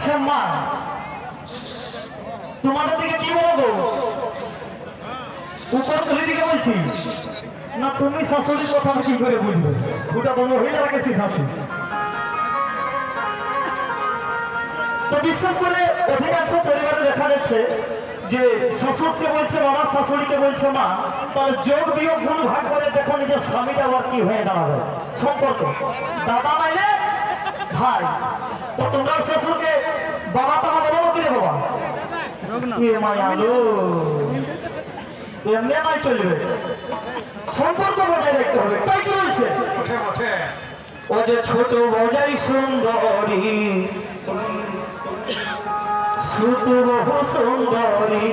হচ্ছে মা। তোমাদের দিকে কি বলো গো? উপর তুলি দিকে বলছি না, তুমি শাশুড়ির কথা কি করে বুঝবে? ওটা তো মহিলারা কাছে আছে। তো বিশেষ করে অধিকাংশ পরিবারে দেখা যাচ্ছে যে শ্বশুরকে বলছে বাবা, শাশুড়িকে বলছে মা। তাহলে যোগ বিয়োগ গুণ ভাগ করে দেখো নিজের স্বামীটা আবার কি হয়ে দাঁড়াবে সম্পর্ক। দাদা নাইলে ভাই। তো তোমরা শ্বশুরকে বাবা তোমা বলো কি রে বাবা? এমনি নয় চলবে, সম্পর্ক বজায় রাখতে হবে। তাই কি বলছে? ও যে ছোট বজাই সুন্দরী, ছোট বহু সুন্দরী,